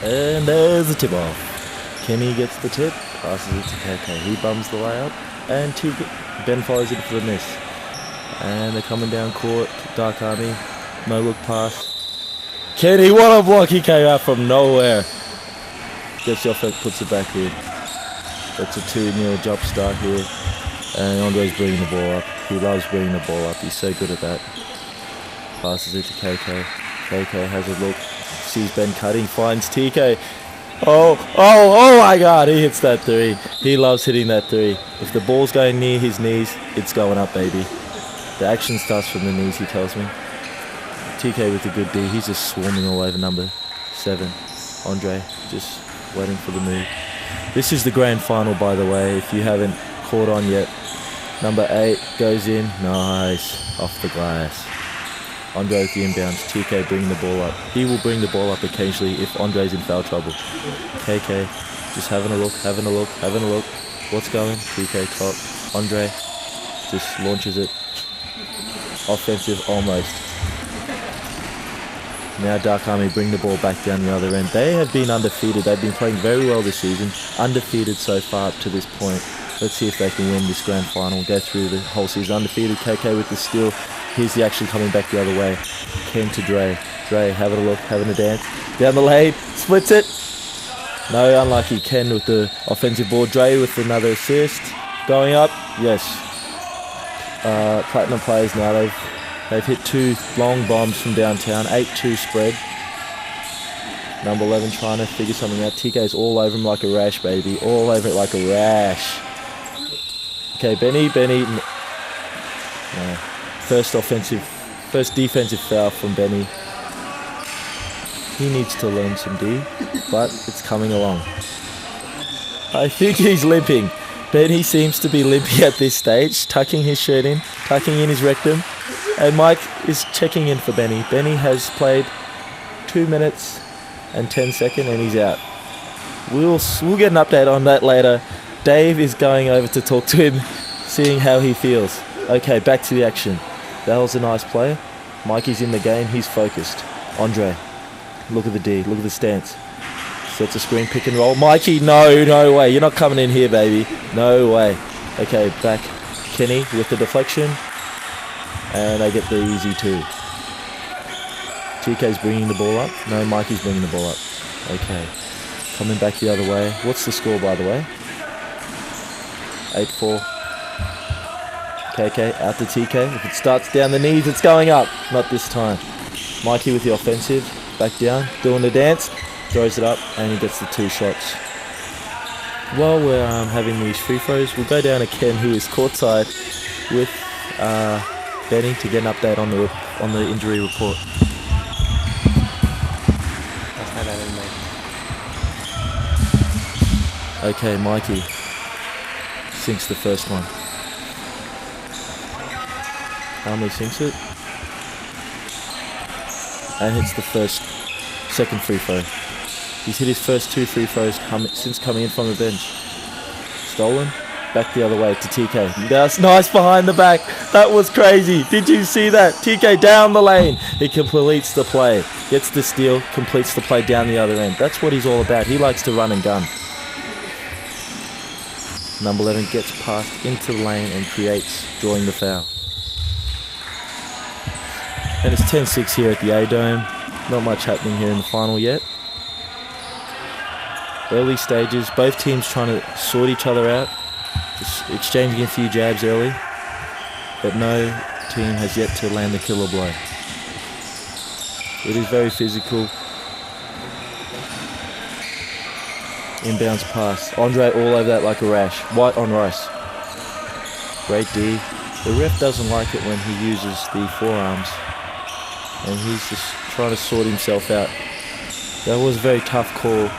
And there's the tip off. Kenny gets the tip, passes it to KK. He bums the layup, and Ben follows it for the miss. And they're coming down court. Dark Army, no look pass. Kenny, what a block! He came out from nowhere. Gets the offense, puts it back in. It's a 2-0 jump start here. And Andre's bringing the ball up. He loves bringing the ball up. He's so good at that. Passes it to KK. KK has a look. Sees Ben cutting. Finds TK. Oh my God. He hits that three. He loves hitting that three. If the ball's going near his knees, it's going up, baby. The action starts from the knees, he tells me. TK with a good D. He's just swarming all over number 7. Andre just waiting for the move. This is the grand final, by the way, if you haven't caught on yet. Number 8 goes in. Nice. Off the glass. Andre with the inbounds. TK bringing the ball up. He will bring the ball up occasionally if Andre's in foul trouble. KK just having a look. What's going? TK top. Andre just launches it. Offensive almost. Now Dark Army bring the ball back down the other end. They have been undefeated. They've been playing very well this season. Undefeated so far up to this point. Let's see if they can win this grand final. Go through the whole season. Undefeated. KK with the steal. Here's the action coming back the other way. Ken to Dre. Dre having a look, having a dance. Down the lane. Splits it. No, unlucky. Ken with the offensive board. Dre with another assist. Going up. Yes. Platinum players now. They've hit 2 long bombs from downtown. 8-2 spread. Number 11 trying to figure something out. TK's all over him like a rash, baby. All over it like a rash. Okay, Benny. No. First defensive foul from Benny. He needs to learn some D, but it's coming along. I think he's limping. Benny seems to be limping at this stage, tucking his shirt in, tucking in his rectum. And Mike is checking in for Benny. Benny has played 2 minutes and 10 seconds and he's out. We'll get an update on that later. Dave is going over to talk to him, seeing how he feels. Okay, back to the action. That was a nice play. Mikey's in the game. He's focused. Andre, look at the D. Look at the stance. Sets a screen, pick and roll. Mikey, no way. You're not coming in here, baby. No way. Okay, back. Kenny with the deflection. And they get the easy 2. TK's bringing the ball up. No, Mikey's bringing the ball up. Okay. Coming back the other way. What's the score, by the way? 8-4. KK out to TK. If it starts down the knees, it's going up. Not this time. Mikey with the offensive. Back down. Doing the dance. Throws it up. And he gets the 2 shots. While we're having these free throws, we'll go down to Ken, who is courtside with Benny, to get an update on the injury report. Okay, Mikey sinks the first one. Army sinks it. And hits the second free throw. He's hit his first 2 free throws since coming in from the bench. Stolen. Back the other way to TK. That's nice behind the back. That was crazy. Did you see that? TK down the lane. He completes the play. Gets the steal. Completes the play down the other end. That's what he's all about. He likes to run and gun. Number 11 gets passed into the lane and creates, drawing the foul. And it's 10-6 here at the A-Dome. Not much happening here in the final yet. Early stages. Both teams trying to sort each other out. Just exchanging a few jabs early, but no team has yet to land the killer blow. It is very physical. Inbounds pass. Andre all over that like a rash. White on Rice. Great D. The ref doesn't like it when he uses the forearms, and he's just trying to sort himself out. That was a very tough call.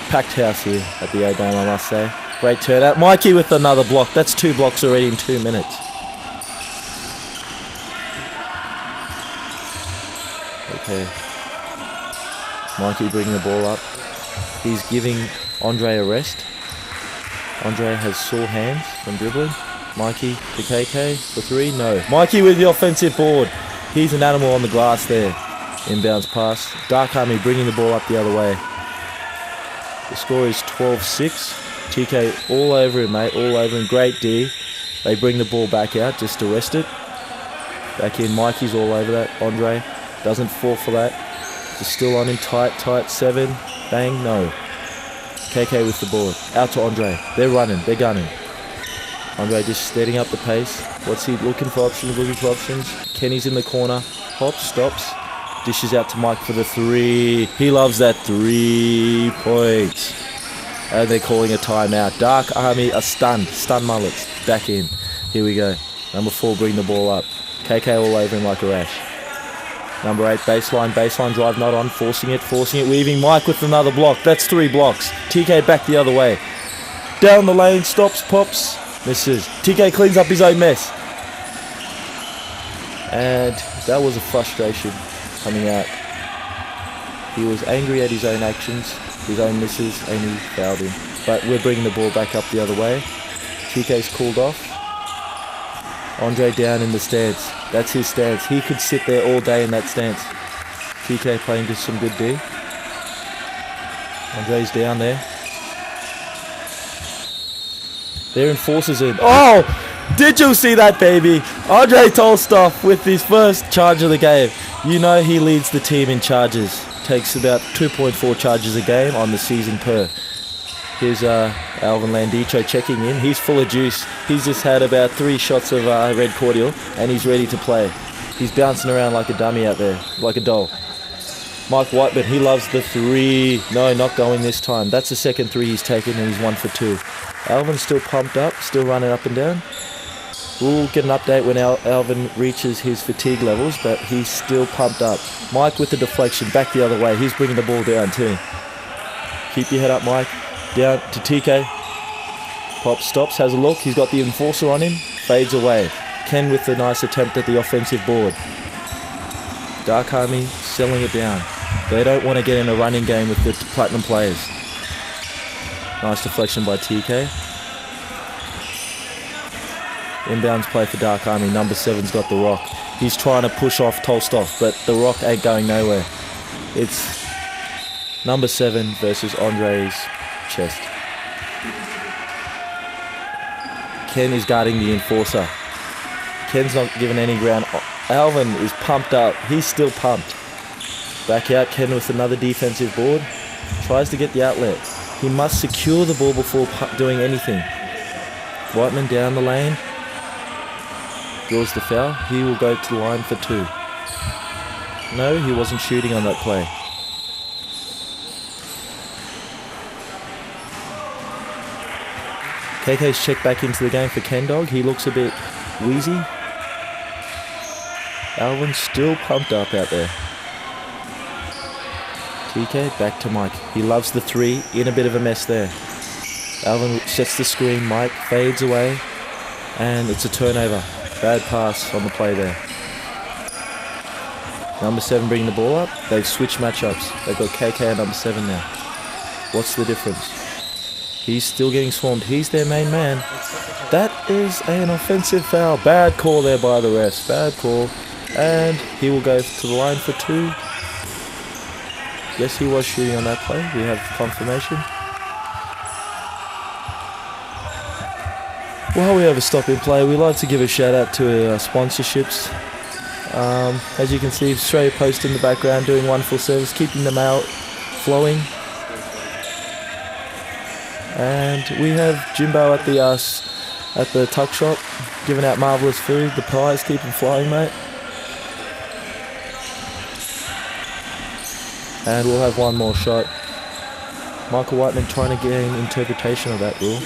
Packed house here at the A-Dome, I must say. Great turnout. Mikey with another block. That's 2 blocks already in 2 minutes. Okay. Mikey bringing the ball up. He's giving Andre a rest. Andre has sore hands from dribbling. Mikey to KK for 3. No. Mikey with the offensive board. He's an animal on the glass there. Inbounds pass. Dark Army bringing the ball up the other way. The score is 12-6. TK all over him, mate. All over him. Great D. They bring the ball back out just to rest it. Back in. Mikey's all over that. Andre doesn't fall for that. Just still on him. Tight. 7. Bang. No. KK with the ball. Out to Andre. They're running. They're gunning. Andre just steadying up the pace. What's he looking for? Options. Kenny's in the corner. Hops. Stops. Dishes out to Mike for the 3. He loves that 3 points. And they're calling a timeout. Dark Army are stunned. Stun mullets. Back in. Here we go. Number 4 bring the ball up. KK all over him like a rash. Number 8 baseline drive not on. Forcing it. Weaving Mike with another block. That's 3 blocks. TK back the other way. Down the lane. Stops. Pops. Misses. TK cleans up his own mess. And that was a frustration coming out. He was angry at his own actions, his own misses, and he fouled him. But we're bringing the ball back up the other way. TK's called off. Andre down in the stance. That's his stance. He could sit there all day in that stance. TK playing just some good D. Andre's down there. Their enforcers in. Oh! Did you see that, baby? Andre Tolstoff with his first charge of the game. You know he leads the team in charges. Takes about 2.4 charges a game on the season per. Here's Alvin Landicho checking in. He's full of juice. He's just had about 3 shots of red cordial and he's ready to play. He's bouncing around like a dummy out there, like a doll. Mike Whiteman, he loves the 3. No, not going this time. That's the second 3 he's taken and he's 1 for 2. Alvin's still pumped up, still running up and down. We'll get an update when Alvin reaches his fatigue levels, but he's still pumped up. Mike with the deflection, back the other way. He's bringing the ball down too. Keep your head up, Mike. Down to TK. Pop stops, has a look. He's got the enforcer on him. Fades away. Ken with the nice attempt at the offensive board. Dark Army selling it down. They don't want to get in a running game with the Platinum players. Nice deflection by TK. Inbounds play for Dark Army. Number 7's got the rock. He's trying to push off Tolstoff, but the rock ain't going nowhere. It's number 7 versus Andre's chest. Ken is guarding the enforcer. Ken's not giving any ground. Alvin is pumped up. He's still pumped. Back out. Ken with another defensive board. Tries to get the outlet. He must secure the ball before doing anything. Whiteman down the lane. Draws the foul. He will go to the line for 2. No, he wasn't shooting on that play. KK's checked back into the game for Ken Dog. He looks a bit wheezy. Alvin's still pumped up out there. TK back to Mike. He loves the 3. In a bit of a mess there. Alvin sets the screen. Mike fades away. And it's a turnover. Bad pass on the play there. Number 7 bringing the ball up. They've switched matchups. They've got KK and number 7 now. What's the difference? He's still getting swarmed. He's their main man. That is an offensive foul. Bad call there by the refs. Bad call. And he will go to the line for 2. Yes, he was shooting on that play. We have confirmation. While we have a stop in play, we'd like to give a shout out to our sponsorships. As you can see, Australia Post in the background doing wonderful service, keeping the mail flowing. And we have Jimbo at the tuck shop, giving out marvellous food. The pies keep them flying, mate. And we'll have one more shot. Michael Whiteman trying to gain interpretation of that rule.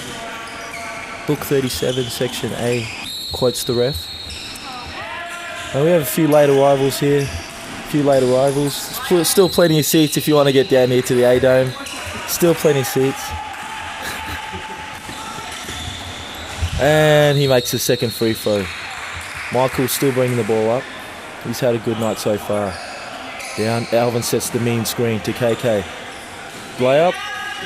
Book 37, Section A, quotes the ref. And we have a few late arrivals here. Still plenty of seats if you want to get down here to the A-Dome. Still plenty of seats. And he makes the second free throw. Michael's still bringing the ball up. He's had a good night so far. Down, Alvin sets the mean screen to KK. Layup,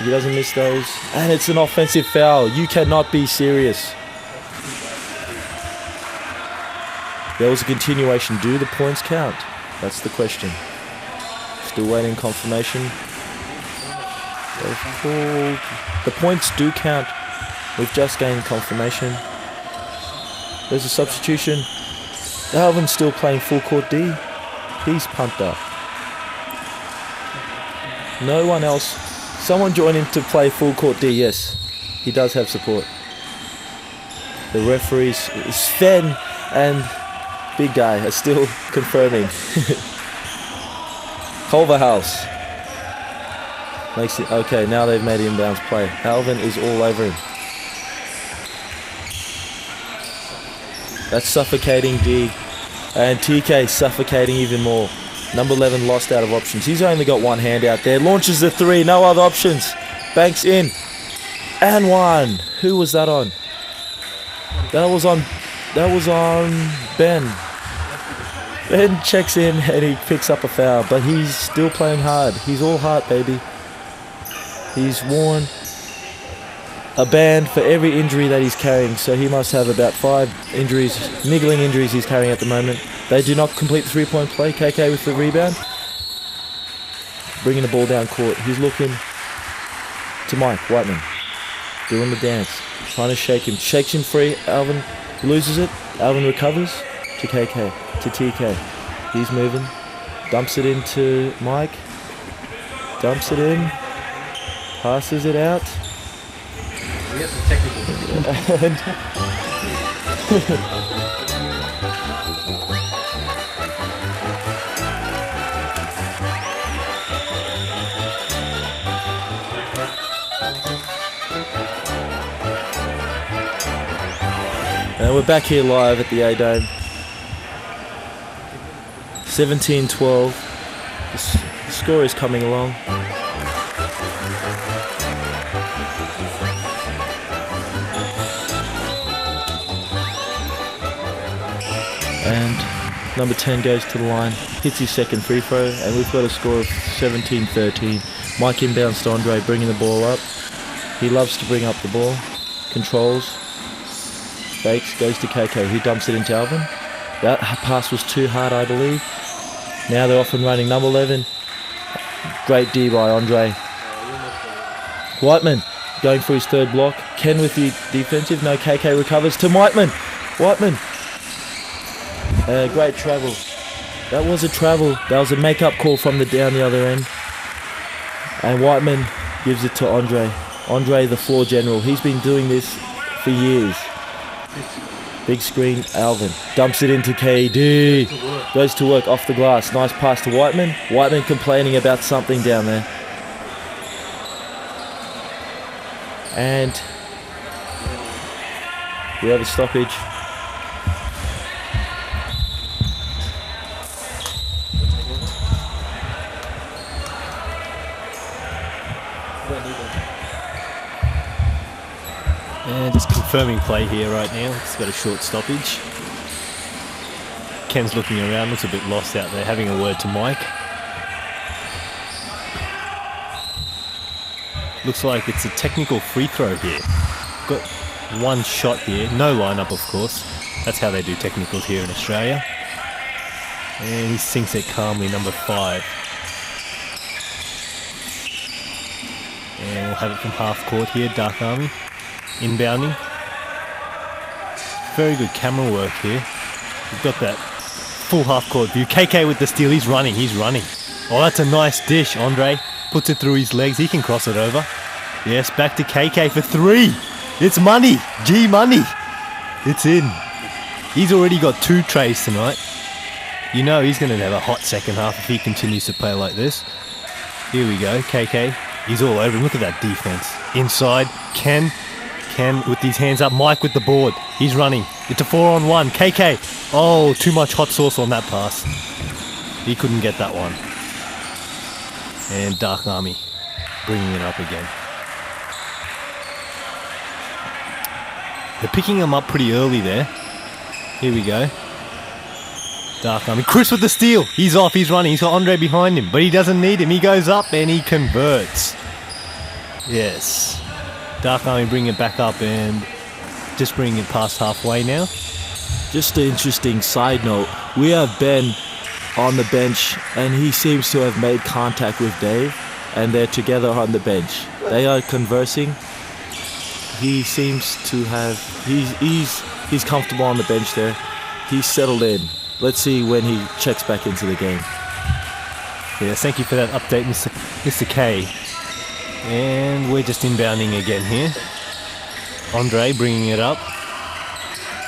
he doesn't miss those. And it's an offensive foul. You cannot be serious. There was a continuation. Do the points count? That's the question. Still waiting confirmation. The points do count. We've just gained confirmation. There's a substitution. Alvin's still playing full court D. He's pumped up. No one else. Someone join him to play full court D. Yes, he does have support. The referees, Sven and Big Guy, are still confirming. Culverhouse makes it okay. Now they've made inbounds play. Alvin is all over him. That's suffocating D, and TK suffocating even more. Number 11 lost out of options. He's only got one hand out there. Launches the three. No other options. Banks in. And one. Who was that on? That was on Ben. Ben checks in and he picks up a foul, but he's still playing hard. He's all heart, baby. He's worn a band for every injury that he's carrying, so he must have about 5 injuries, niggling injuries he's carrying at the moment. They do not complete the 3-point play. KK with the rebound. Bringing the ball down court. He's looking to Mike Whiteman. Doing the dance. Trying to shake him. Shakes him free. Alvin loses it. Alvin recovers to KK. To TK. He's moving. Dumps it into Mike. Dumps it in. Passes it out. We have some technical. And we're back here live at the A-Dome. 17-12. The score is coming along. And number 10 goes to the line, hits his second free throw, and we've got a score of 17-13. Mike inbounds to Andre, bringing the ball up. He loves to bring up the ball. Controls. Fakes, goes to KK, who dumps it into Alvin. That pass was too hard, I believe. Now they're off and running. Number 11. Great D by Andre. Whiteman going for his third block. Ken with the defensive. No, KK recovers to Whiteman. Whiteman. Great travel. That was a travel. That was a make-up call from down the other end. And Whiteman gives it to Andre. Andre, the floor general. He's been doing this for years. Big screen, Alvin. Dumps it into KD. Goes to work off the glass. Nice pass to Whiteman. Whiteman complaining about something down there. And we have a stoppage. And just confirming play here right now. It's got a short stoppage. Ken's looking around, looks a bit lost out there, having a word to Mike. Looks like it's a technical free throw here. Got one shot here, no lineup of course. That's how they do technicals here in Australia. And he sinks it calmly, number 5. And we'll have it from half court here, Dark Army. Inbounding. Very good camera work here. We've got that full half court view. KK with the steal. He's running. Oh, that's a nice dish. Andre puts it through his legs. He can cross it over. Yes, back to KK for 3. It's money. G money. It's in. He's already got 2 trays tonight. You know he's going to have a hot second half if he continues to play like this. Here we go. KK. He's all over him. Look at that defense. Inside. Ken with his hands up. Mike with the board. He's running. It's a 4-on-1. KK. Oh, too much hot sauce on that pass. He couldn't get that one. And Dark Army bringing it up again. They're picking him up pretty early there. Here we go. Dark Army. Chris with the steal. He's off. He's running. He's got Andre behind him. But he doesn't need him. He goes up and he converts. Yes. Dark Army bringing it back up and just bringing it past halfway now. Just an interesting side note. We have Ben on the bench, and he seems to have made contact with Dave, and they're together on the bench. They are conversing. He seems to have he's comfortable on the bench there. He's settled in. Let's see when he checks back into the game. Yes, thank you for that update, Mr. K. And we're just inbounding again here. Andre bringing it up.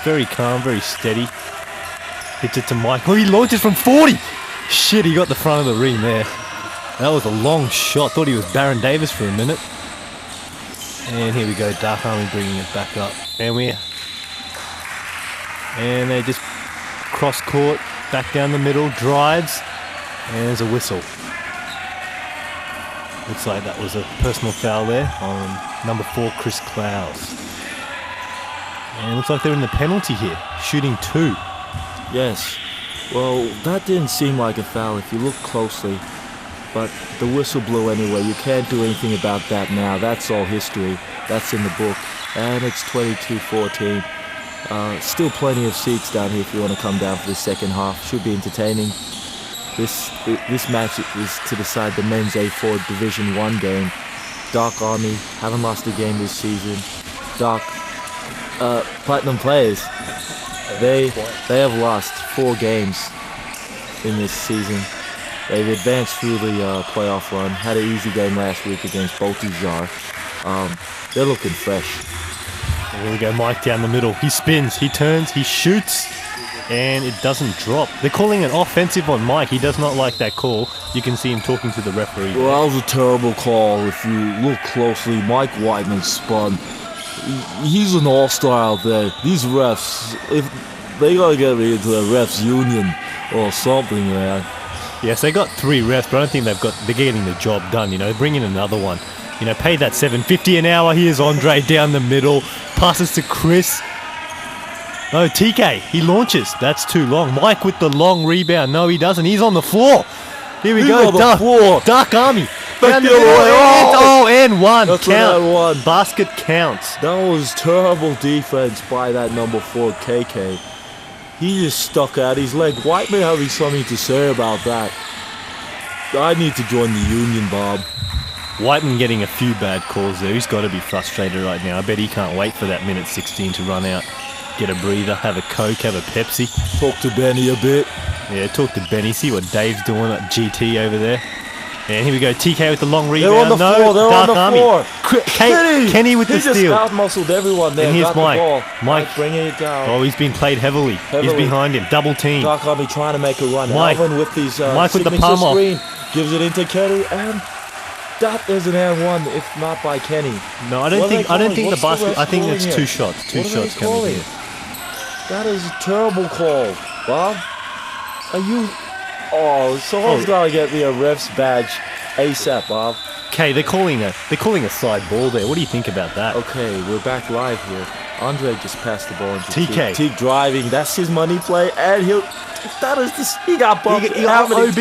Very calm, very steady. Hits it to Mike. Oh, he launches from 40! Shit, he got the front of the ring there. That was a long shot. Thought he was Baron Davis for a minute. And here we go, Dark Army bringing it back up. And they just cross court, back down the middle, drives, and there's a whistle. Looks like that was a personal foul there on number 4, Chris Clowes. And it looks like they're in the penalty here, shooting 2. Yes. Well, that didn't seem like a foul if you look closely. But the whistle blew anyway. You can't do anything about that now. That's all history. That's in the book. And it's 22-14. Still plenty of seats down here if you want to come down for the second half. Should be entertaining. This match is to decide the men's A4 Division 1 game. Dark Army haven't lost a game this season. Platinum players, they have lost 4 games in this season. They've advanced through the playoff run. Had an easy game last week against Baltazar. They're looking fresh. Here we go, Mike down the middle. He spins, he turns, he shoots, and it doesn't drop. They're calling an offensive on Mike. He does not like that call. You can see him talking to the referee. Well, that was a terrible call. If you look closely, Mike Whiteman spun. He's an all-star out there. These refs, if they gotta get me into the refs union or something, man. Yes, they got 3 refs, but I don't think they're getting the job done. You know, bring in another one. You know, pay that $7.50 an hour. Here's Andre down the middle, passes to Chris. No, TK, he launches. That's too long. Mike with the long rebound. No, he doesn't. He's on the floor. Here we go. Dark Army. Down the middle. And one. That's count. One. Basket counts. That was terrible defense by that number 4 KK. He just stuck out his leg. Whiteman having something to say about that. I need to join the union, Bob. Whiteman getting a few bad calls there. He's got to be frustrated right now. I bet he can't wait for that minute 16 to run out. Get a breather, have a Coke, have a Pepsi. Talk to Benny a bit. Yeah, talk to Benny. See what Dave's doing at GT over there. And here we go. TK with the long rebound. They're on the floor. They're on the floor. Kenny with the steal. He just out-muscled everyone there. And here's Mike. Mike bringing it down. Oh, he's been played heavily. He's behind him. Double team. Dark Army trying to make a run. Mike. Alvin with his Mike with the palm off. Screen. Gives it into Kenny. And that is an and one, if not by Kenny. No, I don't think the basket. I think it's 2 shots. 2 shots coming here. That is a terrible call, Bob. Are you? Oh, someone's got to get me a ref's badge ASAP, Bob. Okay, they're calling a side ball there. What do you think about that? Okay, we're back live here. Andre just passed the ball into TK. Teague driving. That's his money play, and he got bumped. He got OB.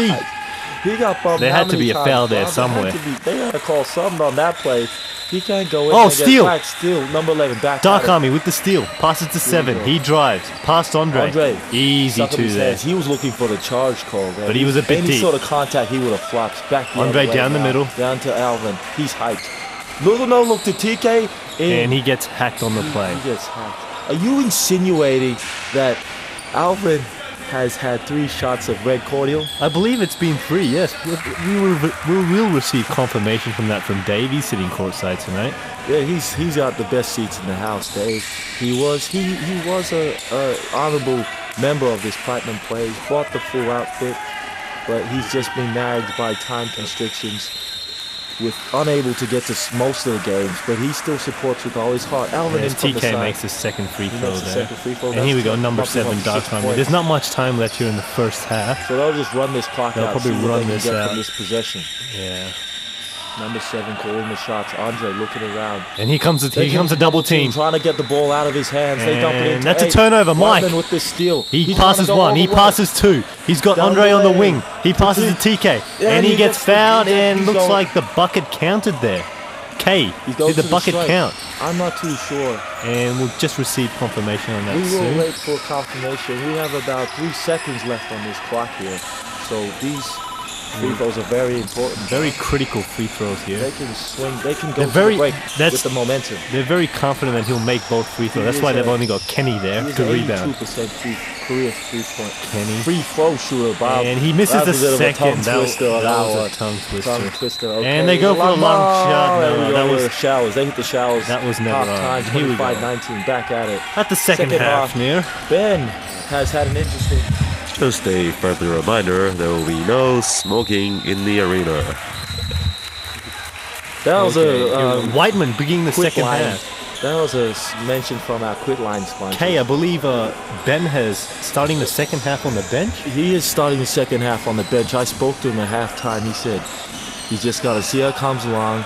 He got bumped. There had to be a foul there Bob? somewhere. They had to call something on that play. He can't go in. Oh, steal! Steal, number 11, back. Dark Army with the steal. Passes to 7. He drives. Past Andre. Easy 2 there. He was looking for the charge call there. But he was a bit deep. Any sort of contact, he would have flopped. Back Andre down the middle. Down to Alvin. He's hyped. Look to TK. And he gets hacked on the play. He gets hacked. Are you insinuating that Alvin has had 3 shots of red cordial? I believe it's been 3, yes. We will receive confirmation from that from Dave. He's sitting courtside tonight. Yeah, he's got the best seats in the house, Dave. He was a honorable member of this Platinum Plays, bought the full outfit, but he's just been nagged by time constrictions, with unable to get to most of the games, but he still supports with all his heart. Alvin in from the side. TK makes his second free throw there. And here we go, number 7, Dark Army. There's not much time left here in the first half. So they'll just run this clock out. They'll probably run this out. From this possession. Yeah. Number 7 calling the shots. Andre looking around. And here comes a double team. Trying to get the ball out of his hands. They dump it in. That's a turnover, Mike. With this steal. He passes 1. He passes 2. He's got Andre on the wing. He passes to TK. And he gets fouled and looks like the bucket counted there. K, did the bucket count? I'm not too sure. And we'll just receive confirmation on that soon. We will wait for confirmation. We have about 3 seconds left on this clock here. So these free throws are very important. Very critical free throws here. They can swing. They can go They're to very- the break that's- with the momentum. They're very confident that he'll make both free throws. That's why they've only got Kenny there He's to an rebound. 82% career three-point Kenny. free throw shooter, Bob. And he misses That the was a bit of a second. tongue That was twister on that a one. tongue twister. Tongue twister. Okay. And they go for a long shot. There we No, go that with was the showers. They hit the showers. that was never half on. time. Here we go. 25-19. Back at it. At the second half, half. near. Ben has had an interesting. Just a further reminder, there will be no smoking in the arena. That was a Whiteman beginning the quit second line. half. That was a mention from our quit line sponsor. Okay, I believe Ben has starting the second half on the bench. He is starting the second half on the bench. I spoke to him at halftime. He said he's just got to see how it comes along,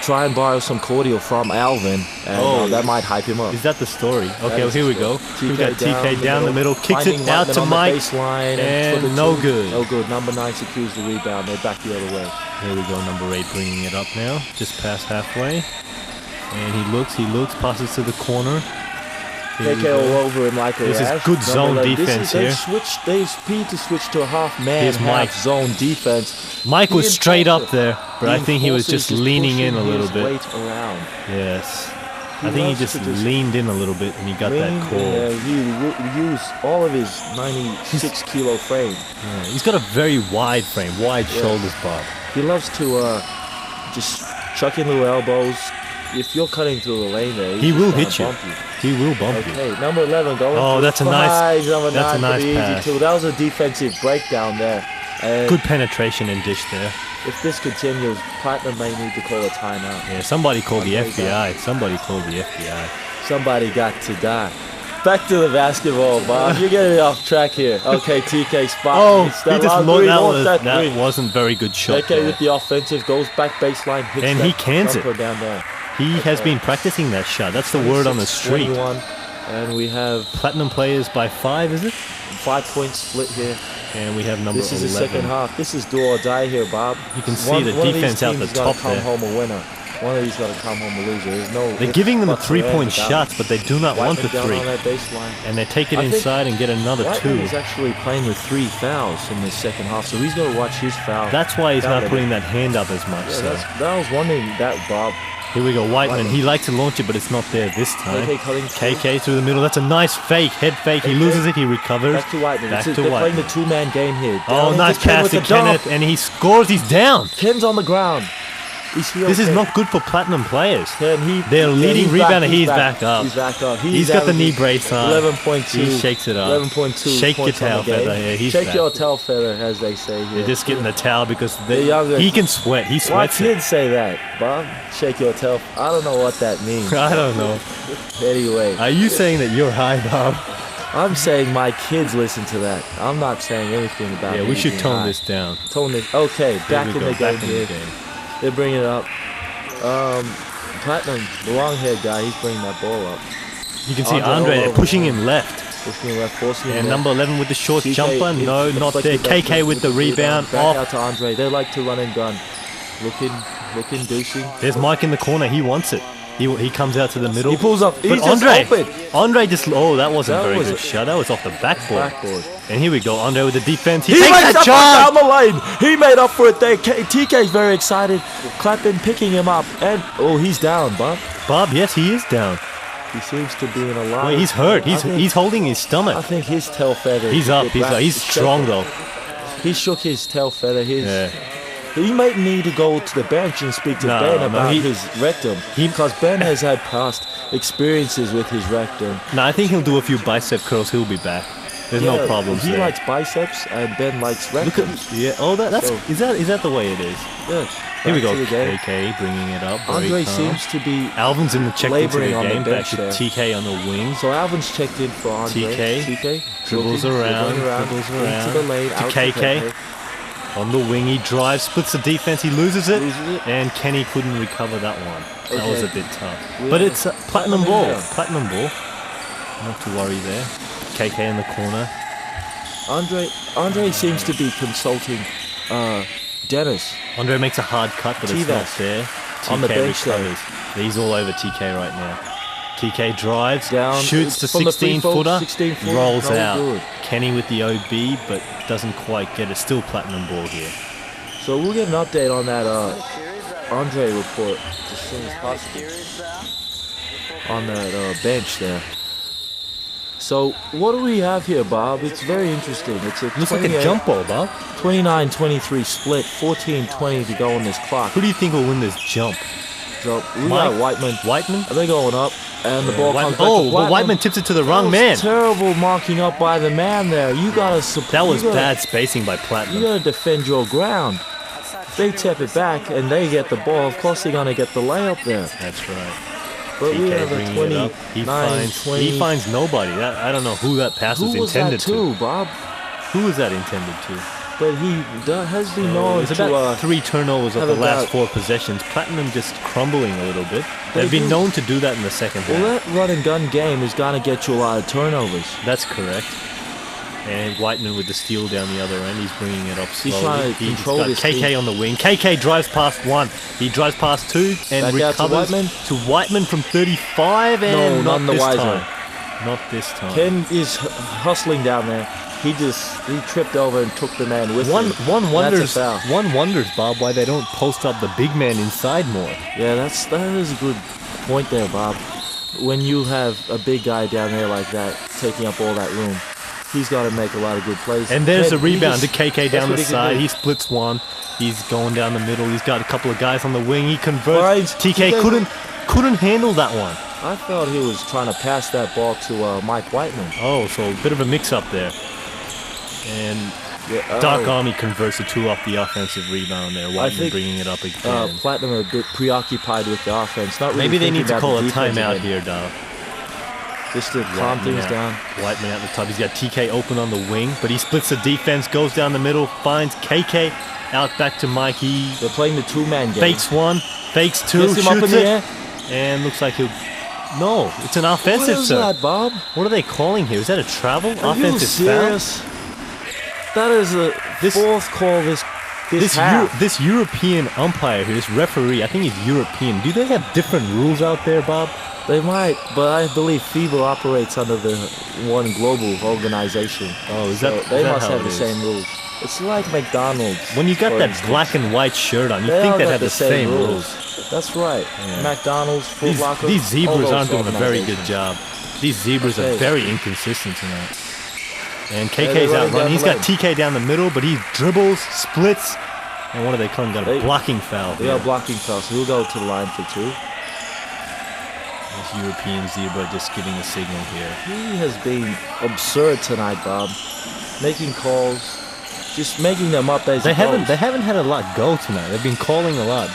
try and borrow some cordial from Alvin, and that might hype him up. Is that the story? Okay, That well, is here we the go. story. We got TK down the middle, kicks it finding out Whiteman to on the Mike. baseline, and for the no two. good. No good. Number 9 secures the rebound. They're back the other way. Here we go, number 8 bringing it up now, just past halfway. And he looks, passes to the corner. Here we KK all go. over him like a This is rash. good zone Number 11. defense They here. switched. They speed to switch to a half-man, Here's Mike. half-zone defense. Mike was He straight up enforces- there, but I think he was enforces just leaning in a pushing little his bit. weight around. Yes. He I think he loves just to just leaned in a little bit and he got that Leaned call. in there. He used all of his 96-kilo frame. Yeah, he's got a very wide frame, wide shoulders, Bob. He loves to just chuck in little elbows. If you're cutting through the lane there, He he's will just hit you. gonna bump He will bump you. Okay, number 11 going. Oh, through that's a for nice- highs, number that's a 9 for nice the easy pass. two. That was a defensive breakdown there. And Good penetration and dish there. if this continues, Platinum may need to call a timeout. Yeah, somebody called the Okay, FBI. Somebody called the FBI. Somebody got to die. Back to the basketball, Bob. You're getting off track here. Okay, TK spot. Oh, It's he that just long looked. three, That, wants was, that that three. wasn't very good shot. TK there. with the offensive goes back baseline, hits And that he cans it. jumper down there. He has been practicing that shot. That's the word on the street. 21, and we have Platinum players by 5, is it? 5-point split here. And we have number This is 11. the second half. This is do or die here, Bob. You can see One- the one of these defense out the teams gotta top come there. home a winner. One of these got to come home a loser. There's no. They're ifs, giving them the buts, or ands 3-point about it. shots, but they do not want the Whiteman down 3. on that baseline. And they take it I think inside and get another Whiteman 2. is actually playing with 3 fouls in the second half, so he's got to watch his foul. That's why he's foul not limit. putting that hand up as much. Yeah, So that was wondering that, Bob. here we go, Whiteman. He likes to launch it, but it's not there this time. KK cutting through. KK through the middle. That's a nice fake, head fake. He KK. loses it. He recovers. Back to Whiteman. Back They're to playing Whiteman. the 2-man game here. Oh, Down into nice Ken pass with to the dunk. Kenneth, and he scores. He's down. Ken's on the ground. Is he This is okay? not good for Platinum players. Ken, Their leading he's rebounder, back, he's back up. He's back up. He's got the knee brace on. 11.2. He shakes it up. 11.2. Shake your points on the tail game. feather. Yeah, he's Shake back. your tail feather, as they say here. They're just getting the towel because The younger- he can sweat. He Why sweats it. kids say that, Bob? Shake your tail. I don't know what that means. I don't know. Anyway, Are you saying that you're high, Bob? I'm saying my kids listen to that. I'm not saying anything about Yeah, me we should being tone high. this down. Tone this. Okay, back Here in we the go, game back in here. the game. They're bringing it up. Platinum, the long-haired guy, he's bringing that ball up. You can see Andre Andre all there over pushing him. him left. Pushing left, forcing him And there. number 11 with the short TK jumper. is No, not there. deflected back KK with the rebound. Back Off. out to Andre. They like to run and gun. Looking, deucing. There's Mike in the corner. He wants it. He comes out to the middle. He pulls up. But He's just Andre, open. Andre just. Oh, that wasn't That a very was good a- shot. That was off the backboard. Backboard. And here we go. Andre with the defense. He He takes makes that up charge. down the lane. He made up for it there. TK's very excited. Clapton picking him up. And, oh, he's down, Bob. Bob, yes, he is down. He seems to be in a lot. Wait, he's hurt. I think- He's holding his I stomach. think his tail feather. He's up. He's strong though. He shook his tail feather. Yeah. He might need to go to the bench and speak to No, Ben no, about he- his rectum. Because Ben has had past experiences with his rectum. No, I think he'll do a few bicep curls. He'll be back. There's no Yeah, problems He there. likes biceps and Ben likes Look at rectums. yeah. Oh, that's So- is that the way it is? Yeah. Here we Back go. to the game. KK bringing it up. Very Andre calm. seems to be. Alvin's in the check into the laboring on the game. Back bench to there. TK on the wing. So Alvin's checked in for Andre. TK dribbles looking, around, dribbling dribbles into around the lane, to out KK. On the wing, he drives, splits the defense, he loses it, Loses it. and Kenny couldn't recover that one. That was a Okay. bit tough. Yeah. But it's a platinum ball. Yeah. Platinum ball. Not to worry there. KK in the corner. Andre seems to be consulting Dennis. Andre makes a hard cut, but it's not T-Vax there. on the TK bench there. recovers. He's all over TK right now. TK drives, Down, shoots the from the free throw, 16-footer, 16-footer, rolls no out. good. Kenny with the OB, but doesn't quite get it. Still platinum ball here. So we'll get an update on that Andre report as soon as possible on that bench there. So what do we have here, Bob? It's very interesting. It's a Looks like a jump ball, Bob. 29-23 split, 14-20 to go on this clock. Who do you think will win this jump? So we Mike? got Whiteman. Whiteman? They're going up, and the ball comes back Oh, to but Whiteman tips it to the wrong That man. was terrible marking up by the man there. You gotta support. That was bad spacing by You Platinum. gotta defend your ground. If they tap it back and they get the ball, of course they're gonna get the layup there. That's right. But we TK have a bringing it up. 29-20. He finds nobody. I don't know who that pass was Who was intended that to, to. Bob? Who was that intended to? But he has been known It's to. about 3 turnovers of have the last about- 4 possessions. Platinum just crumbling a little bit. They They've been do. known to do that in the second half. Well, that run and gun game is gonna get you a lot of turnovers. That's correct. And Whiteman with the steal down the other end. He's bringing it up He's slowly. trying to He's control got this KK team. on the wing. KK drives past 1. He drives past 2 and Back out to recovers Whiteman. to Whiteman from 35 and No, not none the this wiser. time. Not this time. Ken is hustling down there. He tripped over and took the man with him. One wonders, That's a foul. one wonders, Bob, why they don't post up the big man inside more. Yeah, that is a good point there, Bob. When you have a big guy down there like that taking up all that room, he's got to make a lot of good plays. And there's Ken, a rebound he to KK that's down what the he can side. do. He splits one. He's going down the middle. He's got a couple of guys on the wing. He converts. Right. TK couldn't handle that one. I thought he was trying to pass that ball to Mike Whiteman. Oh, so a bit of a mix-up there. And Yeah, Dark Army converts the 2 off the offensive rebound there. Whiteman think, bringing it up again. Platinum are a bit preoccupied with the offense. Not really Maybe they thinking need to about call the a defense timeout again. here, Dom. Just to calm things down. Whiteman at the top. He's got TK open on the wing, but he splits the defense, goes down the middle, finds KK out back to Mike. He They're playing the two-man game. fakes 1, fakes 2, Gets him up in shoots the it, air. and looks like he'll. No, it's an What offensive, is sir. that, Bob? What are they calling here? Is that a travel? Are you offensive foul? serious? That is a fourth call this half. This European umpire here, this referee, I think he's European. Do they have different rules out there, Bob? They might, but I believe FIBA operates under the one global organization. Oh, is So that they is that must how have it the is? same rules. It's like McDonald's. When you got for that instance. black and white shirt on, you They think all they'd got have the same rules. That's right. Yeah. McDonald's, Foot Locker. These all zebras those aren't doing a very good organizations. job. These zebras are Okay. very inconsistent tonight. And they're KK's out running running. down He's the got lane. TK down the middle, but he dribbles, splits, and what are they calling? Got a They- blocking foul. They here. are blocking fouls. So he'll go to the line for 2. This European zebra just giving a signal here. He has been absurd tonight, Bob. Making calls, just making them up as They he haven't goes. had a lot go tonight. They've been calling a lot.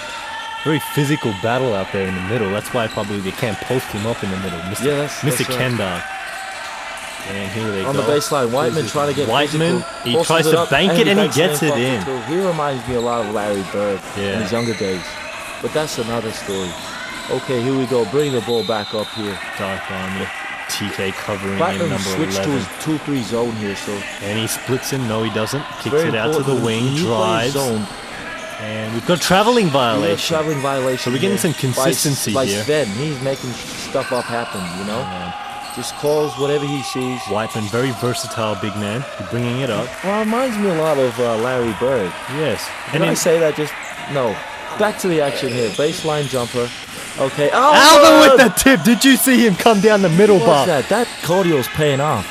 Very physical battle out there in the middle. That's why probably they can't post him up in the middle. Mr. Yeah, that's Mr. right. Kendall. And here they On go. the baseline, Whiteman Who's trying to get Whiteman, physical, he forces tries to up, bank it and he banks gets it fucking in. too. He reminds me a lot of Larry Bird Yeah. in his younger days. But that's another story. Okay, here we go. Bring the ball back up here. Dark Army. TK covering in Platinum number switched 11. to his 2-3 zone here, so And he splits in. No, he doesn't. Kicks very it out to the important. wing. When you play Drives. zone, And we've got traveling you have violation. traveling violation. So we're getting here some consistency by here. Sven. He's making stuff up happen, you know? Just calls whatever he sees. Whiteman, very versatile big man. He's bringing it up. Well, it reminds me a lot of Larry Bird. Yes. Did I say that just... No. Back to the action here. Baseline jumper. Okay. Alvin with the tip. Did you see him come down the middle, What's Bob? that? That cardio's paying off.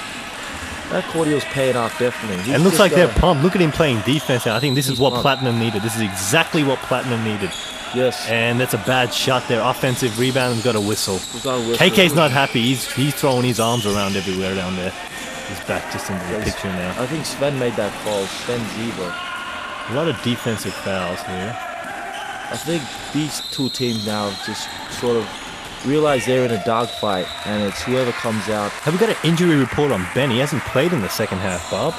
That cardio's paying off, definitely. He's It looks just like they're gotta- pumped. Look at him playing defense. I think this is He's what pumped. Platinum needed. This is exactly what Platinum needed. Yes. And that's a bad shot there. Offensive rebound and got a whistle. We've got a whistle. KK's not happy. He's throwing his arms around everywhere down there. He's back just into the picture now. I think Sven made that call. Sven Zebra. A lot of defensive fouls here. I think these two teams now just sort of realize they're in a dogfight, and it's whoever comes out. Have we got an injury report on Ben? He hasn't played in the second half, Bob.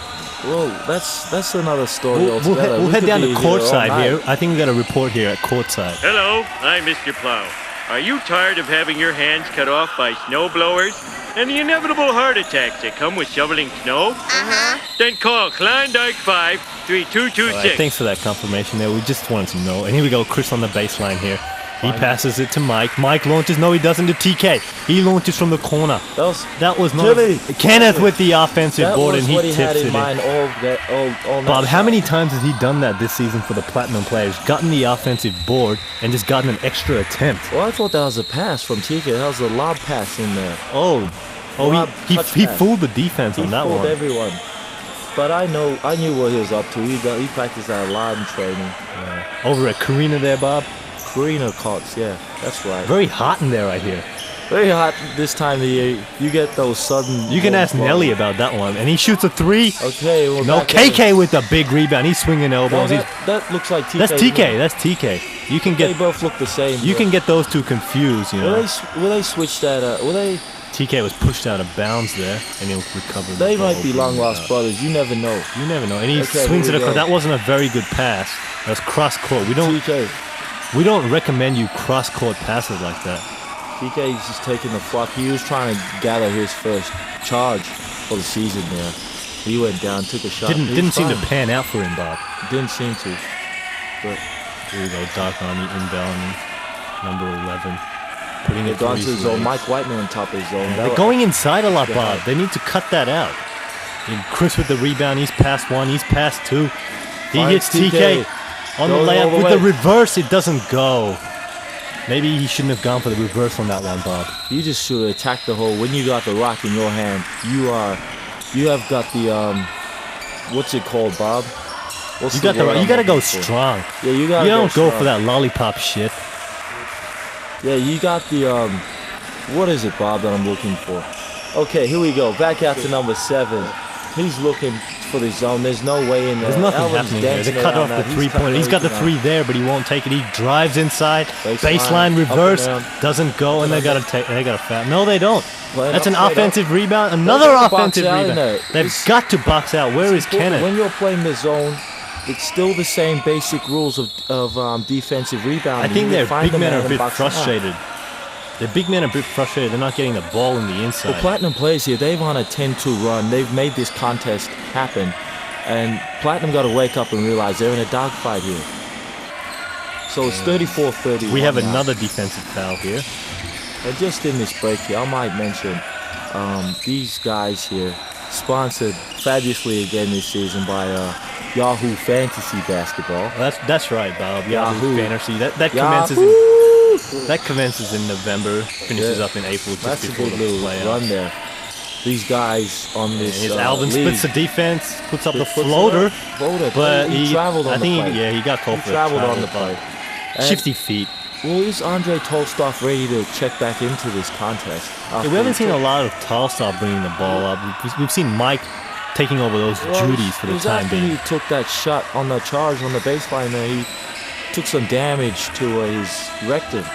Well, that's another story We'll altogether. we'll We head could down to be all courtside night. here. I think we got a report here at courtside. Hello, I'm Mr. Plow. Are you tired of having your hands cut off by snow blowers and the inevitable heart attacks that come with shoveling snow? Uh-huh. Then call Klondike 5 3226. All right, thanks for that confirmation there. We just wanted to know. And here we go, Chris on the baseline here. He passes it to Mike. Mike launches. No, he doesn't to TK. He launches from the corner. That was not Jimmy. Kenneth with the offensive That board, was and he what he had tips in it in. mind all Bob, night. how many times has he done that this season for the Platinum players? Gotten the offensive board and just gotten an extra attempt. Well, I thought that was a pass from TK. That was a lob pass in there. Oh, Lob he touchdown. fooled the defense He on that fooled one. everyone. But I knew what he was up to. He practiced that a lot in training. Over at Karina there, Bob. Karina Cox, yeah, that's right. Very hot in there, I hear. Very hot this time of the year. You get those sudden. You can ask Nelly about that one. And he shoots a three. Okay, well, No, back in. KK with the big rebound. He's swinging Well, elbows. that looks like TK. That's to me. TK. That's TK. You can They get both look the same. you but- can get those two confused. You know. Will they switch that? Will they? TK was pushed out of bounds there, and he'll recover. the They ball might be from long the lost out. brothers. You never know. You never know. And he Okay, swings it here we across. go. That wasn't a very good pass. That was cross court. TK We don't recommend you cross court passes like that. is just taking the flop. He was trying to gather his first charge for the season there. He went down, took a shot. Didn't seem to fine. pan out for him, Bob. Didn't seem to. But Here we go, Dark Army inbound, number 11. Putting they've it gone through to the his zone. legs. Mike Whiteman on top of his zone. They're going inside a lot, Bob. Yeah. They need to cut that out. And Chris with the rebound. He's past one. He's past two. He Finds hits TK on the Going all layup the with way. the reverse. It doesn't go. Maybe he shouldn't have gone for the reverse on that one, Bob. You just should have attacked the hole. When you got the rock in your hand, you have got the what's it called, Bob? What's You got word you I'm got to go looking for? strong. Yeah, you got. You don't go for that lollipop shit. Yeah, you got the what is it, Bob, that I'm looking for? Okay, here we go. Back out to number 7. He's looking for the zone. There's no way in there. There's nothing Elvin's happening there. They dancing cut around off the that. He's three-pointer. cut He's got the everything three there, but he won't take it. He drives inside, Baseline, baseline up and reverse, down. doesn't go, and they got a foul. No, they don't. Playing That's up, an playing up. offensive rebound. Another got to box offensive out in rebound. there. They've It's- got to box out. Where is But Kenneth? when you're playing the zone, it's still the same basic rules of defensive rebounding. I think You their find big the men man are a and bit box him out. frustrated. The big men are a bit frustrated. They're not getting the ball in the inside. Well, Platinum plays here. They've on a 10-2 run. They've made this contest happen. And Platinum got to wake up and realize they're in a dogfight here. So it's 34-31 We have now. another defensive foul here. And just in this break here, I might mention these guys here sponsored fabulously again this season by Yahoo Fantasy Basketball. That's right, Bob. Yahoo Yahoo. Fantasy. That commences in November, finishes Yeah. up in April, just That's a before good the little playoffs. run there. These guys on this His Alvin league. splits the defense, puts up the Puts it floater, up, floater, but he traveled on I think the play. he got called He for a traveled on travel, the play. but And- Shifty feet. Well, is Andre Tolstoff ready to check back into this contest? Yeah, we haven't seen a lot of Tolstoff bringing the ball up. We've seen Mike taking over those duties for the time after being. he took that shot on the charge on the baseline there, he took some damage to his rectum.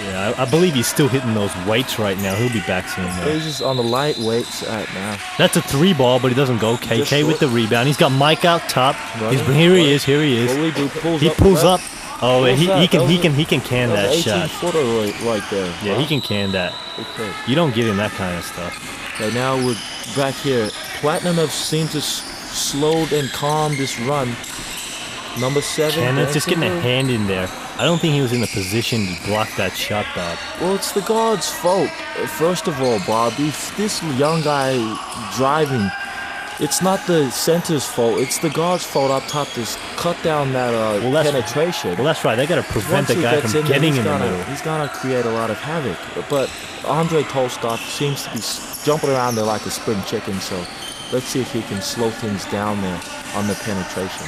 Yeah, I believe he's still hitting those weights right now. He'll be back soon, though. He's just on the lightweight side now. That's a 3 ball, but he doesn't go. KK with the rebound. He's got Mike out top. Running. Here he is. Here he What is. we do, He pulls up. Oh, What's he that? can That he was can he can can That that was shot. 18-footer right there. Yeah, Wow. he can can that. Okay. You don't give him that kind of stuff. Okay, now we're back here. Platinum have seemed to slowed and calmed this run. Number 7. Kenneth just getting a dancing hand in there. I don't think he was in the position to block that shot, Bob. Well, it's the guard's fault. First of all, Bob, if this young guy driving, it's not the center's fault. It's the guard's fault up top to cut down that penetration. Well, that's right. They got to prevent Once the he guy gets from in there, getting he's in the gonna- middle. He's going to create a lot of havoc. But Andre Tolstoff seems to be jumping around there like a spring chicken, so let's see if he can slow things down there on the penetration.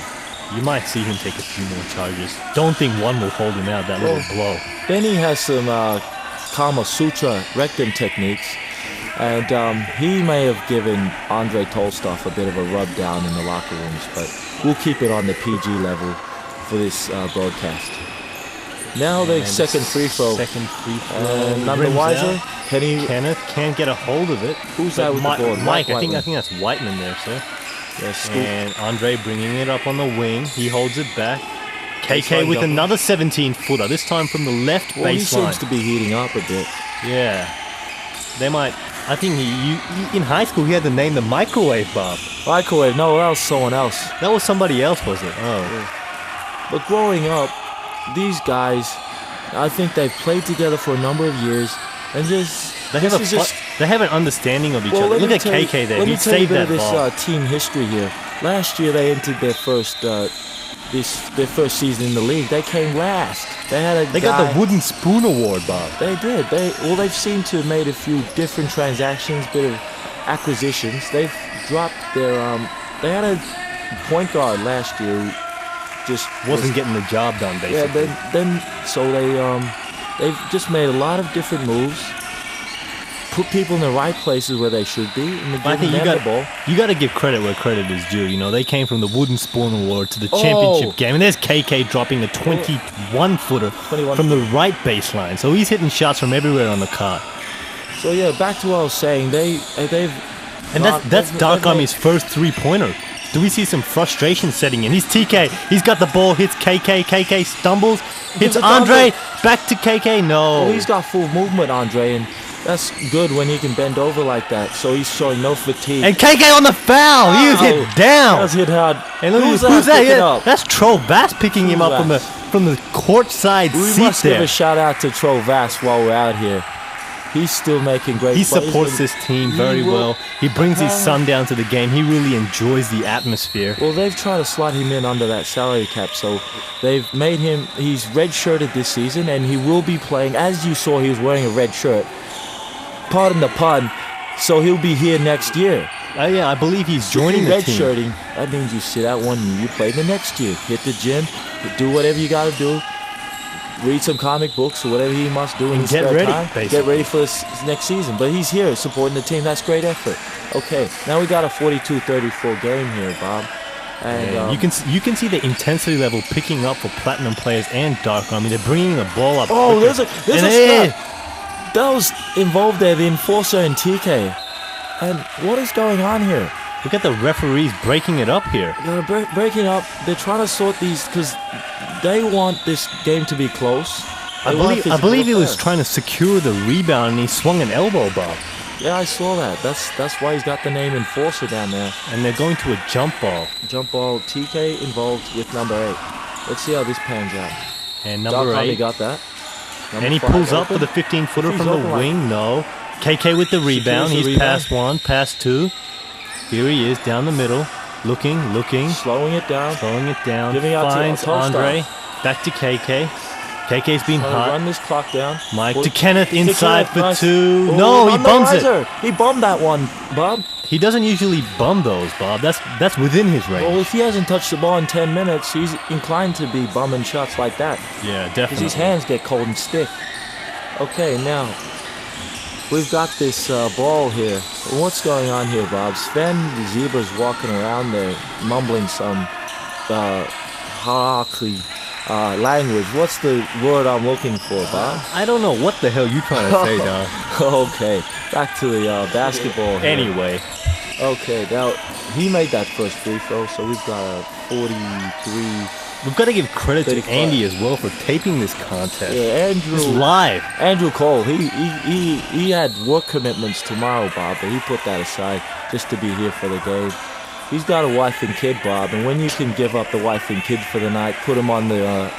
You might see him take a few more charges. Don't think one will hold him out, that little blow. Benny has some Kama Sutra rectum techniques, and he may have given Andre Tolstoff a bit of a rub down in the locker rooms, but we'll keep it on the PG level for this broadcast. Now the And second free throw. Second free throw. And number Rims Weiser, out. Kenny. Kenneth can't get a hold of it. Who's But that with the ball? Mike, I Whiteman. think that's Whiteman there, sir. Yeah, scoop. And Andre bringing it up on the wing. He holds it back. KK Baseline with jumper. another 17-footer, this time from the left Well, he baseline. seems to be heating up a bit. Yeah. They might... I think in high school he had the name the Microwave Bob. Microwave, no, that was someone else. That was somebody else, was it? Oh. But growing up, these guys, I think they've played together for a number of years, and just They have an understanding of each Well, other. let Look me at tell you- KK there. Let He me tell you a saved bit that of this ball. team history here. Last year they entered their first first season in the league. They came last. They got the Wooden Spoon Award, Bob. They did. They've seemed to have made a few different transactions, bit of acquisitions. They've dropped their They had a point guard last year who just Wasn't getting the job done, Yeah, basically. they've just made a lot of different moves, put people in the right places where they should be, and I think giving them the ball. you got to give credit where credit is due. You know, they came from the Wooden Spoon Award to the championship game, and there's KK dropping a 21-footer 21. from the right baseline. So he's hitting shots from everywhere on the court. So yeah, back to what I was saying. And that's Dark Army's first three-pointer. Do we see some frustration setting in? He's TK. He's got the ball, hits KK. KK stumbles, hits it to Andre. Andre. Back to KK. No. Well, he's got full movement, Andre, and that's good when he can bend over like that. So he's showing no fatigue. And KK on the foul. He was hit That down. was hit hard. And look, who's that? picking Yeah, up? that's Trovass picking him up Trovass. from the courtside We seat must give there. a shout out to Trovass while we're out here. He's still making great. He plays. supports this team very He will- well. He brings his son down to the game. He really enjoys the atmosphere. Well, they've tried to slot him in under that salary cap, so they've made him. He's red-shirted this season, and he will be playing. As you saw, he was wearing a red shirt. Pardon the pun. So he'll be here next year. Yeah, I believe he's joining the team. Red-shirting. That means you sit out 1 year, you play the next year. Hit the gym, do whatever you got to do. Read some comic books or whatever he must do in his get spare ready, time. basically. Get ready for this next season. But he's here supporting the team. That's great effort. Okay, now we got a 42-34 game here, Bob. And And you can see the intensity level picking up for Platinum players and Dark Army. They're bringing the ball up. oh, quicker. there's a And snap. That was involved there, the enforcer and TK. And what is going on here? Look at the referees breaking it up here. They're breaking up. They're trying to sort these because they want this game to be close. I believe he was trying to secure the rebound and he swung an elbow, Bob. Yeah, I saw that. That's why he's got the name Enforcer down there. And they're going to a jump ball. Jump ball. TK involved with number 8. Let's see how this pans out. And Doc number Harvey 8. got that. Number And he 5 pulls up for open. the 15-footer He's from the open like- wing. No. KK with the rebound. the He's rebound. past 1, past 2. Here he is down the middle. Looking. Slowing it down. Throwing it down. Giving out to Finds Toe Andre. Back to KK. KK's been Trying to hot. run this clock down. Mike Pull- to Kenneth to inside Kenneth, for nice. 2. Oh, No, he on the bums it. riser. He bummed that one, Bob. He doesn't usually bum those, Bob. That's within his range. Well, if he hasn't touched the ball in 10 minutes, he's inclined to be bumming shots like that. Yeah, Because definitely. his hands get cold and stiff. Okay, now we've got this ball here. What's going on here, Bob? Sven the Zebra's walking around there, mumbling some hierarchy language. What's the word I'm looking for, Bob? I don't know what the hell you trying to say, Don. Okay, back to the basketball here. Anyway, Okay, now he made that first free throw, so we've got a 43. we've got to give credit to 35. Andy as well for taping this contest. Yeah, It's Andrew. live. Andrew Cole, he had work commitments tomorrow, Bob, but he put that aside just to be here for the game. He's got a wife and kid, Bob, and when you can give up the wife and kid for the night, put them on the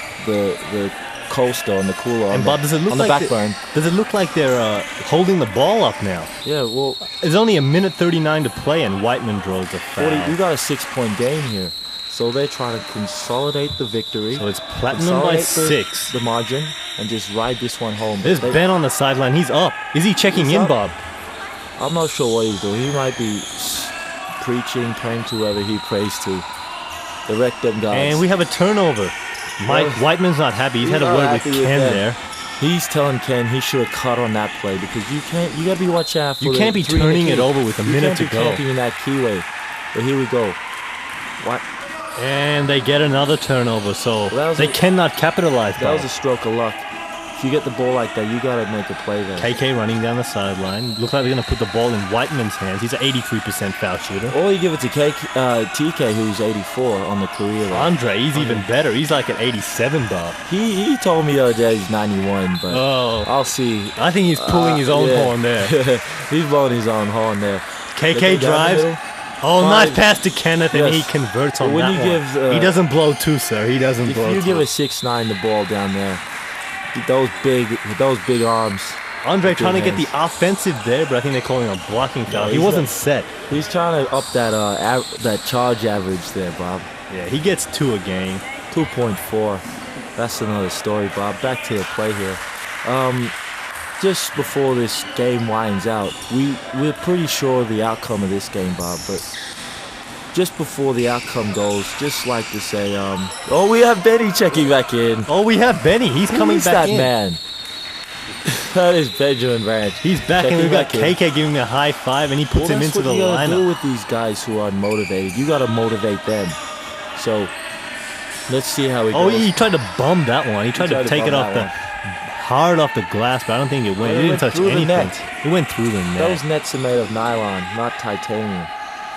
coaster on the cooler And Bob, does it look on the like back burn. does it look like they're holding the ball up now? Yeah, well, There's only a minute 39 to play, and Whiteman draws the 40. We foul. got a 6-point game here, so they're trying to consolidate the victory. So it's Platinum by consolidate 6. the margin, and just ride this one home. There's They- Ben on the sideline. He's up. Is he checking He's in, up. Bob? I'm not sure what he's doing. He might be preaching, praying to whoever he prays to. The rectum guys. And we have a turnover. Mike Well, Whiteman's not happy. He's had a not word with happy with Ken that. there. He's telling Ken he should have cut on that play because you gotta be watching out for You the can't be 3 in the turning it key. over with a minute to You go. can't be camping in that keyway. But here we go. What? And they get another turnover, so Well, that was they a- cannot capitalize. That was Bob. a stroke of luck. If you get the ball like that, you gotta make a play there. KK running down the sideline. Looks like they're going to put the ball in Whiteman's hands. He's an 83% foul shooter. Or you give it to TK, who's 84 on the career. Rate. Andre, he's even better. He's like an 87, Bob. He told me the other day he's 91, but Oh, I'll see. I think he's pulling his own Yeah. horn there. He's blowing his own horn there. KK Down the drives. middle. Oh, Fine. nice pass to Kenneth, and he Yes. converts on But when that you one. give, he doesn't blow two, sir. He doesn't If blow you two. give a 6'9" the ball down there, Those big arms. Andre trying to get hands. the offensive there, but I think they're calling a blocking foul. Yeah, He he's wasn't got- set. He's trying to up that charge average there, Bob. Yeah, he gets 2 a game. 2.4. That's another story, Bob. Back to the play here. Just before this game winds out, we're pretty sure the outcome of this game, Bob. But just before the outcome goes, just like to say, oh, we have Benny checking back in. Oh, we have Benny. He's Who coming is back that in. man? That is Benjamin Ranch. He's back, and Checking we've got back in. KK giving him a high five, and he puts him into That's the what you gotta do lineup. with these guys who are unmotivated. You gotta motivate them. So let's see how he Oh, goes. he tried to bum that one. He tried to take bum it off that hard off the glass, but I don't think it went. Well, It it didn't went touch through the anything. net. It went through the net. Those nets are made of nylon, not titanium.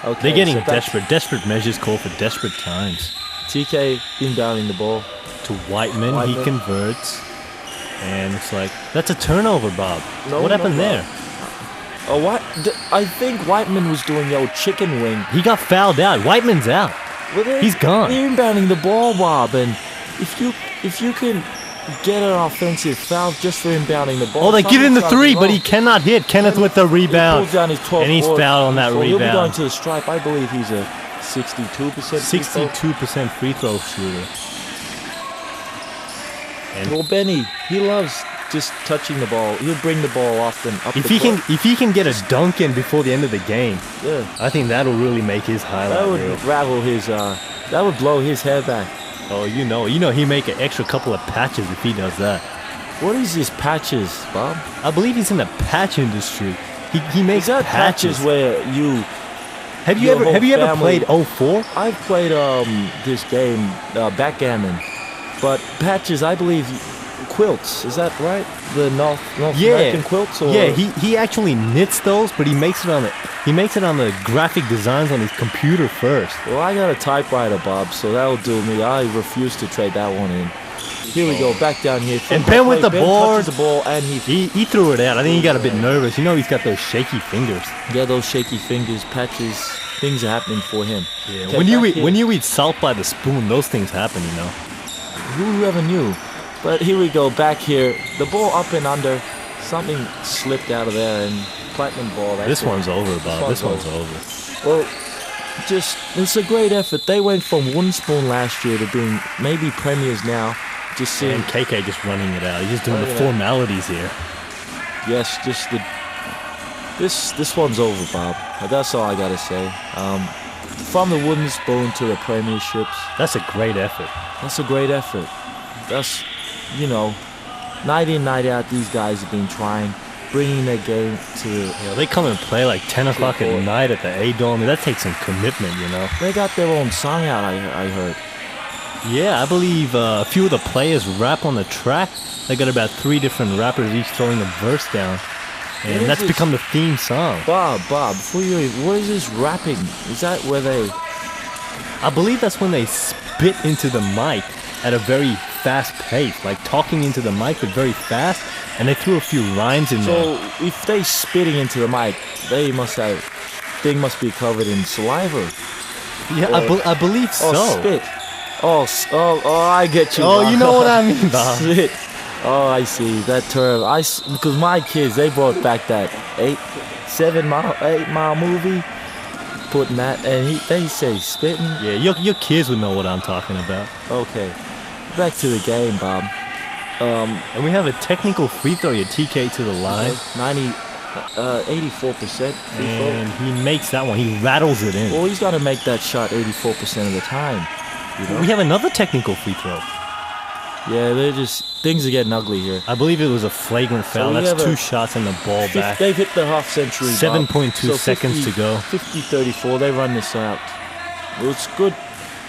Okay, They're getting so back- desperate. Desperate measures call for desperate times. TK inbounding the ball. To Whiteman, he Whiteman. converts. And it's like, that's a turnover, Bob. No, what happened no, there? Oh, what? I think Whiteman was doing your chicken wing. He got fouled out. Whiteman's out. Well, He's gone. They're inbounding the ball, Bob, and if you can get an offensive foul just for inbounding the ball. Oh, they give him the something's gotta three, be but he wrong. cannot hit. Kenneth with the He rebound. pulls down his 12 And he's foot. fouled on that So He'll be going rebound. to the stripe. I believe he's a 62% free throw. 62% free throw shooter. And Well, Benny, he loves just touching the ball. He'll bring the ball often up if the he court. can get a dunk in before the end of the game, Yeah, I think that'll really make his that highlight would reel. ravel his. That would blow his hair back. Oh, you know, he make an extra couple of patches if he does that. What is his patches, Bob? I believe he's in the patch industry. He makes Is that patches where you? Have you your ever whole family- played 04? I've played this game, backgammon, but patches. I believe quilts. Is that right? The North American quilts. Or? Yeah, he actually knits those, but he makes it on the graphic designs on his computer first. Well, I got a typewriter, Bob, so that'll do me. I refuse to trade that one in. Here we go, back down here. And Ben with the board. touches the ball, and He threw it out. I think he got a bit nervous. You know, he's got those shaky fingers. yeah, those shaky fingers, patches, things are happening for him. Yeah, Okay, when you back eat here. when you eat salt by the spoon, those things happen. You know. Who ever knew? But here we go, back here. The ball up and under. Something slipped out of there, and Platinum ball. That's This it. one's over, Bob. This one's over. Well, it's a great effort. They went from one spoon last year to being maybe premiers now. Just seeing, And KK just running it out. He's just doing the Running it out. formalities here. yes, just this one's over, Bob. That's all I gotta say. From the wooden spoon to the premierships, That's a great effort. that's a great effort. That's, night in, night out, these guys have been trying, bringing their game to. You know, they come and play like 10 o'clock at court. night at the A-Dome. That takes some commitment, you know. They got their own song out. I heard. Yeah, I believe a few of the players rap on the track. They got about 3 different rappers each throwing a verse down. What And is that's this? become the theme song. Bob, before you, what is this rapping? Is that where they? I believe that's when they spit into the mic at a very fast pace, like talking into the mic but very fast, and they threw a few rhymes in there. So if they spitting into the mic, they must be covered in saliva. Yeah, I believe so. Oh, spit. Oh, I get you. Oh, Bob. you know what I mean, Bob. Spit. Oh, I see that term. Because my kids, they brought back that 8 mile movie, putting that, and they say spitting. Yeah, your kids would know what I'm talking about. Okay, back to the game, Bob. And we have a technical free throw, your TK to the line. 84% free throw. And he makes that one. He rattles it in. Well, he's got to make that shot 84% of the time. You know? We have another technical free throw. Yeah, things are getting ugly here. I believe it was a flagrant foul. we That's have 2 a shots and the ball back. They've hit the half century. 7.2 seconds to go. 50-34, they run this out. Well, it's good.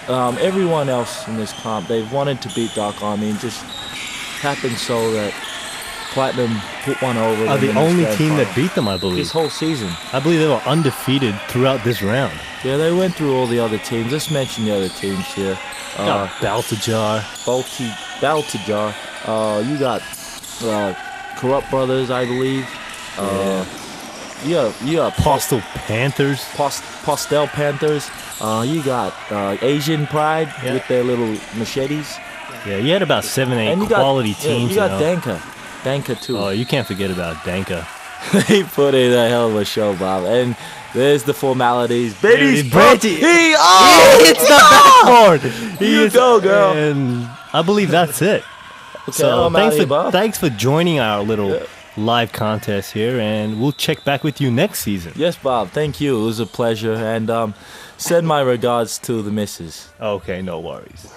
Everyone else in this comp, they've wanted to beat Dark Army, and just happened so that Platinum put one over Are them the in this only grand team that final. beat them, I This believe. whole season. I believe they were undefeated throughout this round. Yeah, they went through all the other teams. Let's mention the other teams here. Got Baltajar. Baltajar. You got Corrupt Brothers, I believe. You got Postal Panthers. Postel Panthers. You got Asian Pride Yeah. with their little machetes. Yeah, you had about 7, 8 And quality you teams. got you know. Danka. Danka too. Oh, you can't forget about Danka. He put in a hell of a show, Bob. And there's the formalities. There it Baby's is, Bradley. It's the backboard. You go, girl. And I believe that's it. So I'm outta here, Bob. thanks for joining our little live contest here, and we'll check back with you next season. Yes, Bob. Thank you. It was a pleasure. And send my regards to the missus. Okay, no worries.